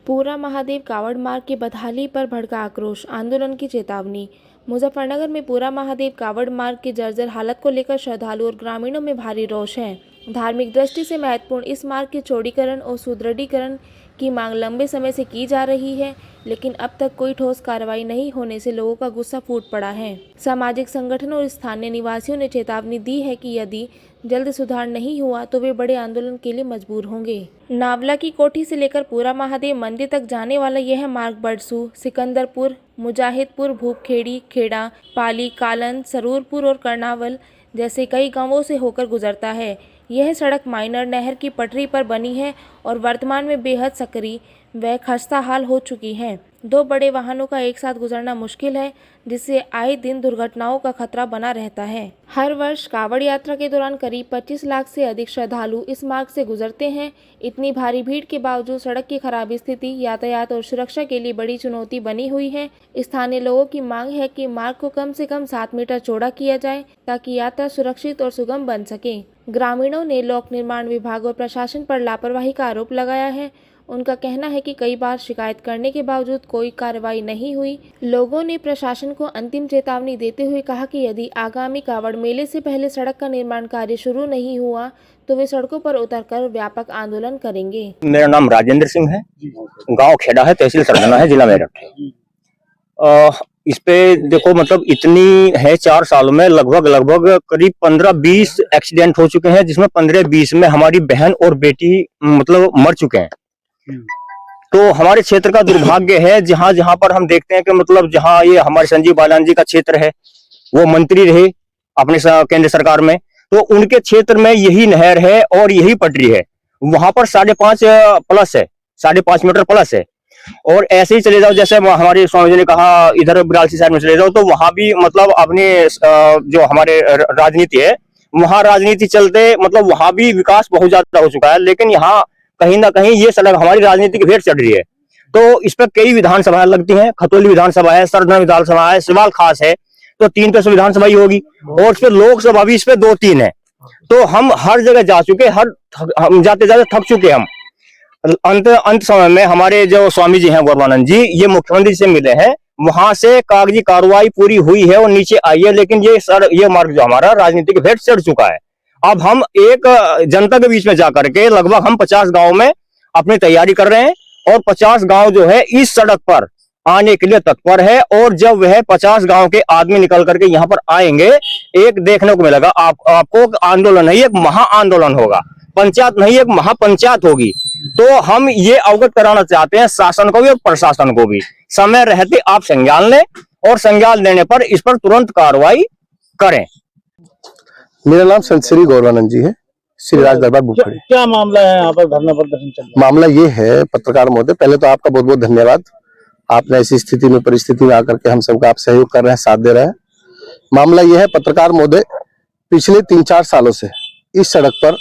पूरा महादेव कावड़ मार्ग की बदहाली पर भड़का आक्रोश, आंदोलन की चेतावनी। मुजफ्फरनगर में पूरा महादेव कावड़ मार्ग की जर्जर हालत को लेकर श्रद्धालु और ग्रामीणों में भारी रोष है। धार्मिक दृष्टि से महत्वपूर्ण इस मार्ग के चौड़ीकरण और सुदृढ़ीकरण की मांग लंबे समय से की जा रही है, लेकिन अब तक कोई ठोस कार्रवाई नहीं होने से लोगों का गुस्सा फूट पड़ा है। सामाजिक संगठनों और स्थानीय निवासियों ने चेतावनी दी है कि यदि जल्द सुधार नहीं हुआ तो वे बड़े आंदोलन के लिए मजबूर होंगे। नावला की कोठी से लेकर पूरा महादेव मंदिर तक जाने वाला यह मार्ग बरसू, सिकंदरपुर, मुजाहिदपुर, भूपखेड़ी, खेड़ा, पाली, कालन, सरूरपुर और कर्नावल जैसे कई गांवों से होकर गुजरता है। यह सड़क माइनर नहर की पटरी पर बनी है और वर्तमान में बेहद सकरी व खस्ता हाल हो चुकी है। दो बड़े वाहनों का एक साथ गुजरना मुश्किल है, जिससे आए दिन दुर्घटनाओं का खतरा बना रहता है। हर वर्ष कावड़ यात्रा के दौरान करीब 25 लाख से अधिक श्रद्धालु इस मार्ग से गुजरते हैं। इतनी भारी भीड़ के बावजूद सड़क की खराब स्थिति यातायात और सुरक्षा के लिए बड़ी चुनौती बनी हुई है। स्थानीय लोगों की मांग है कि मार्ग को कम से कम 7 मीटर चौड़ा किया जाए ताकि यात्रा सुरक्षित और सुगम बन सके। ग्रामीणों ने लोक निर्माण विभाग और प्रशासन पर लापरवाही का आरोप लगाया है। उनका कहना है कि कई बार शिकायत करने के बावजूद कोई कार्रवाई नहीं हुई। लोगों ने प्रशासन को अंतिम चेतावनी देते हुए कहा कि यदि आगामी कावड़ मेले से पहले सड़क का निर्माण कार्य शुरू नहीं हुआ तो वे सड़कों पर उतरकर व्यापक आंदोलन करेंगे। मेरा नाम राजेंद्र सिंह है, गांव खेड़ा है, तहसील सरगना है, जिला मेरठ है। इस पे देखो मतलब इतनी है 4 सालों में लगभग करीब 15-20 एक्सीडेंट हो चुके हैं, जिसमें 15-20 में हमारी बहन और बेटी मतलब मर चुके हैं। तो हमारे क्षेत्र का दुर्भाग्य है, जहां जहां पर हम देखते हैं कि मतलब जहां ये हमारे संजीव बालान जी का क्षेत्र है, वो मंत्री रहे अपने केंद्र सरकार में, तो उनके क्षेत्र में यही नहर है और यही पटरी है। वहां पर 5.5 प्लस है, 5.5 मीटर प्लस है। और ऐसे ही चले जाओ, जैसे हमारे स्वामी जी ने कहा इधर बिरालसी साइड में चले जाओ, तो वहां भी मतलब अपने जो हमारे राजनीति है, वहां राजनीति चलते मतलब वहां भी विकास बहुत ज्यादा हो चुका है, लेकिन यहाँ कहीं ना कहीं ये सड़क हमारी राजनीति की भेंट चढ़ रही है। तो इस पर कई विधानसभाएं लगती हैं, खतौली विधानसभा है, सरना विधानसभा है, सिवाल खास है, तो 3 पे विधानसभा ही होगी, और इस पे लोकसभा भी इस पे 2-3 है। तो हम हर जगह जा चुके, हम जाते जाते थक चुके हम। अंत समय में हमारे जो स्वामी जी हैं गौरवानंद जी, ये मुख्यमंत्री से मिले हैं, वहां से कागजी कार्रवाई पूरी हुई है और नीचे आई है, लेकिन ये मार्ग जो हमारा राजनीतिक भेंट चढ़ चुका है। अब हम एक जनता के बीच में जाकर के लगभग हम 50 गांव में अपनी तैयारी कर रहे हैं, और 50 गांव जो है इस सड़क पर आने के लिए तत्पर है। और जब वह 50 गांव के आदमी निकल करके यहाँ पर आएंगे, एक देखने को मिलेगा आपको आंदोलन नहीं, एक महा आंदोलन होगा, पंचायत नहीं एक महापंचायत होगी। तो हम ये अवगत कराना चाहते हैं शासन को भी और प्रशासन को भी, समय रहते आप संज्ञान लें और संज्ञान लेने पर इस पर तुरंत कार्रवाई करें। मेरा नाम संत श्री गौरवानंद जी है, श्री राज दरबार भूपखेड़ी। क्या मामला है यहाँ पर धरना प्रदर्शन चल रहा है? मामला ये है, पत्रकार महोदय, पहले तो आपका बहुत बहुत धन्यवाद, आपने ऐसी स्थिति में परिस्थिति में आकर के हम सबका आप सहयोग कर रहे हैं, साथ दे रहे हैं। मामला ये है पत्रकार महोदय, पिछले 3-4 सालों से इस सड़क पर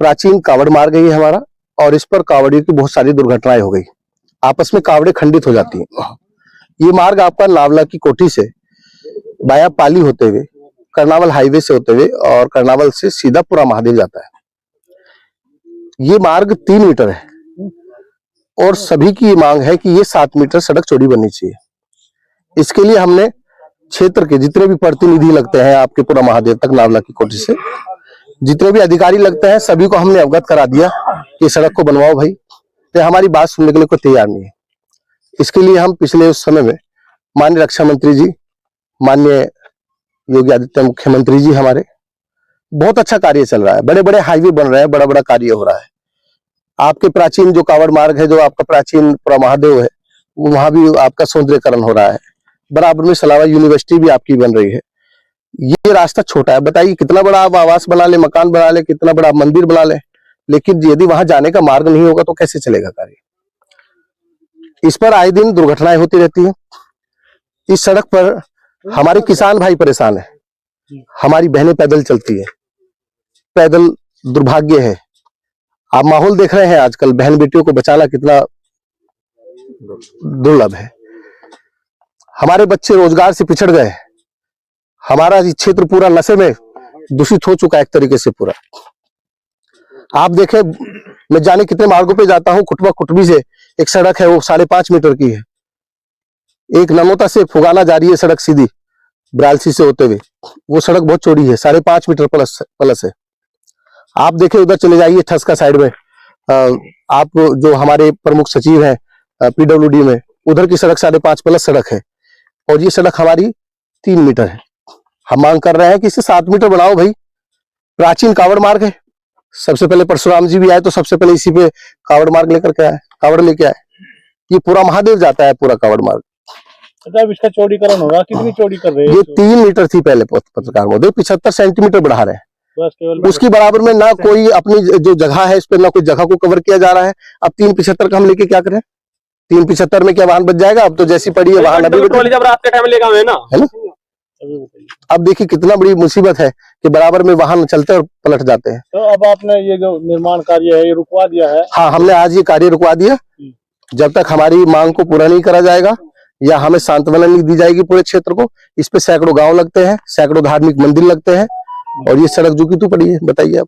प्राचीन कावड़ मार्ग है हमारा, और इस पर कावड़ियों की बहुत सारी दुर्घटनाएं हो गई, आपस में कावड़े खंडित हो जाती हैं। ये मार्ग आपका नावला की कोठी से बाया पाली होते हुए कर्नावल हाईवे से होते हुए और कर्नावल से सीधा पूरा महादेव जाता है। ये मार्ग 3 मीटर है और सभी की मांग है कि ये 7 मीटर सड़क चौड़ी बननी चाहिए। इसके लिए हमने क्षेत्र के जितने भी प्रतिनिधि लगते हैं आपके पूरा महादेव तक नावला की कोठी से, जितने भी अधिकारी लगते हैं, सभी को हमने अवगत करा दिया कि सड़क को बनवाओ भाई। तो हमारी बात सुनने के लिए कोई तैयार नहीं है। इसके लिए हम पिछले उस समय में माननीय रक्षा मंत्री जी, माननीय योगी आदित्य मुख्यमंत्री जी, हमारे बहुत अच्छा कार्य चल रहा है, बड़े बड़े हाईवे बन रहे हैं, बड़ा बड़ा कार्य हो रहा है। आपके प्राचीन जो कावड़ मार्ग है, जो आपका प्राचीन पूरा महादेव है, वहां भी आपका सौंदर्यकरण हो रहा है। बराबर में सलावा यूनिवर्सिटी भी आपकी बन रही है। ये रास्ता छोटा है, बताइए कितना बड़ा आप आवास बना ले, मकान बना ले, कितना बड़ा मंदिर बना ले, लेकिन यदि वहां जाने का मार्ग नहीं होगा तो कैसे चलेगा कार्य। इस पर आए दिन दुर्घटनाएं होती रहती है। इस सड़क पर हमारे किसान भाई परेशान है, हमारी बहनें पैदल चलती है, पैदल दुर्भाग्य है। आप माहौल देख रहे हैं आजकल, बहन बेटियों को बचाना कितना दुर्लभ है। हमारे बच्चे रोजगार से पिछड़ गए, हमारा क्षेत्र पूरा नशे में दूषित हो चुका है एक तरीके से पूरा। आप देखें मैं जाने कितने मार्गों पे जाता हूँ, कुटुबा कुटबी से एक सड़क है, वो 5.5 मीटर की है। एक ननोता से फुगाना जा रही है सड़क सीधी ब्रालसी से होते हुए, वो सड़क बहुत चौड़ी है, 5.5 मीटर प्लस है। आप देखे उधर चले जाइए ठसका साइड में, आप जो हमारे प्रमुख सचिव हैं पीडब्ल्यूडी में, उधर की सड़क 5.5 प्लस सड़क है, और ये सड़क हमारी 3 मीटर है। हम मांग कर रहे हैं कि इसे 7 मीटर बनाओ भाई। प्राचीन कावड़ मार्ग है, सबसे पहले परशुराम जी भी आए तो सबसे पहले इसी पे कावड़ मार्ग लेकर के आए, कावड़ लेके आए। ये पूरा महादेव जाता है पूरा कावड़ मार्ग। अब इसका चौड़ीकरण होगा, कितनी चौड़ी कर रहे हैं? ये 3 मीटर थी पहले, पत्रकार महोदय 75 सेंटीमीटर बढ़ा रहे हैं। बस केवल उसकी बराबर में ना कोई अपनी जो जगह है इस पे ना कोई जगह को कवर किया जा रहा है। अब 3.75 का हम लेके क्या करें? 3.75 में क्या वाहन बच जाएगा? अब तो जैसी पड़ी है वाहन अभी जब रात के टाइम लेगा है ना, अब देखिए कितना बड़ी मुसीबत है कि बराबर में वाहन चलते और पलट जाते हैं। तो अब आपने ये जो निर्माण कार्य है ये रुकवा दिया है? हाँ, हमने आज ये कार्य रुकवा दिया। जब तक हमारी मांग को पूरा नहीं करा जाएगा या हमें सांत्वना नहीं दी जाएगी पूरे क्षेत्र को। इस पे सैकड़ों गांव लगते हैं, सैकड़ों धार्मिक मंदिर लगते हैं, और ये सड़क जो की तो पड़ी है, बताइए आप।